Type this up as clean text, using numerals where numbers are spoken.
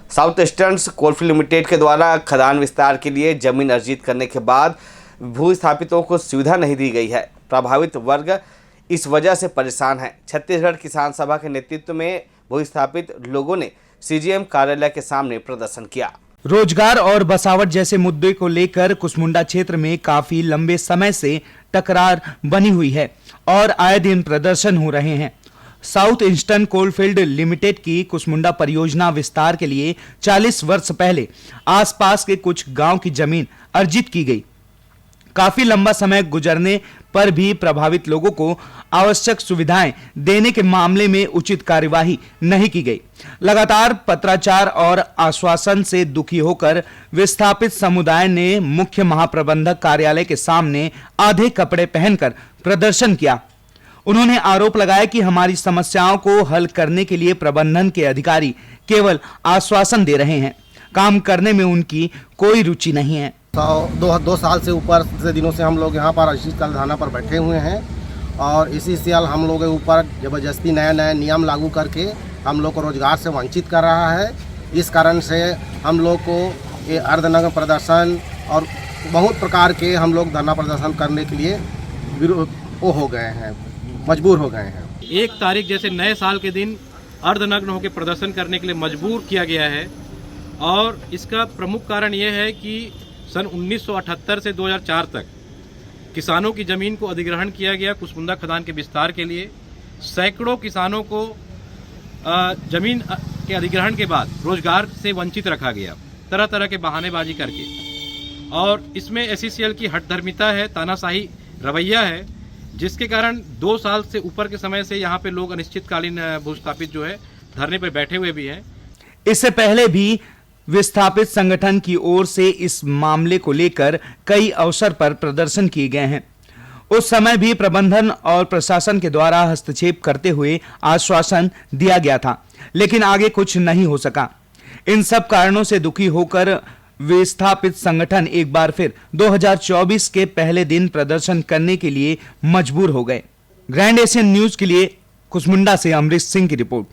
South eastern coalfield limited के द्वारा खदान विस्तार के लिए जमीन अर्जित करने के बाद भूस्थापितों को सुविधा नहीं दी गई है। प्रभावित वर्ग इस वजह से परेशान है। छत्तीसगढ़ किसान सभा के नेतृत्व में भूस्थापित लोगों ने सीजीएम कार्यालय के सामने प्रदर्शन किया। रोजगार और बसावट जैसे मुद्दे को लेकर कुसमुंडा क्षेत्र में काफी लंबे समय से टकरार बनी हुई है और आए दिन प्रदर्शन हो रहे हैं। साउथ ईस्टर्न कोलफील्ड लिमिटेड की कुसमुंडा परियोजना विस्तार के लिए 40 वर्ष पहले आसपास के कुछ गांव की जमीन अर्जित की गई। काफी लंबा समय गुजरने पर भी प्रभावित लोगों को आवश्यक सुविधाएं देने के मामले में उचित कार्यवाही नहीं की गई। लगातार पत्राचार और आश्वासन से दुखी होकर विस्थापित समुदाय ने मुख्य महाप्रबंधक कार्यालय के सामने आधे कपड़े पहनकर प्रदर्शन किया। उन्होंने आरोप लगाया कि हमारी समस्याओं को हल करने के लिए प्रबंधन के अधिकारी केवल आश्वासन दे रहे हैं, काम करने में उनकी कोई रुचि नहीं है। 2 साल से ऊपर से दिनों से हम लोग यहाँ पर अर्जित कराधाना पर बैठे हुए हैं और इसी साल हम लोग के ऊपर जबरदस्ती नया नियम लागू करके हम लोग को रोजगार से वंचित कर रहा है। इस कारण से हम लोग को ये अर्धनग्न प्रदर्शन और बहुत प्रकार के हम लोग धरना प्रदर्शन करने के लिए हो गए हैं, मजबूर हो गए हैं। 1 तारीख जैसे नए साल के दिन अर्धनग्न होकर प्रदर्शन करने के लिए मजबूर किया गया है और इसका प्रमुख कारण यह है कि सन 1978 से 2004 तक किसानों की ज़मीन को अधिग्रहण किया गया कुसमुंडा खदान के विस्तार के लिए। सैकड़ों किसानों को ज़मीन के अधिग्रहण के बाद रोजगार से वंचित रखा गया, तरह तरह के बहानेबाजी करके। और इसमें एसईसीएल की हठधर्मिता है, तानाशाही रवैया है, जिसके कारण 2 साल से ऊपर के समय से यहाँ पे लोग अनिश्चितकालीन भूस्थापित जो है धरने पर बैठे हुए भी हैं। इससे पहले भी विस्थापित संगठन की ओर से इस मामले को लेकर कई अवसर पर प्रदर्शन किए गए हैं। उस समय भी प्रबंधन और प्रशासन के द्वारा हस्तक्षेप करते हुए आश्वासन दिया गया था, लेकिन आगे कुछ नहीं हो सका। इन सब कारणों से दुखी होकर विस्थापित संगठन एक बार फिर 2024 के पहले दिन प्रदर्शन करने के लिए मजबूर हो गए। ग्रैंड एशियन न्यूज के लिए कुसमुंडा से अमरीश सिंह की रिपोर्ट।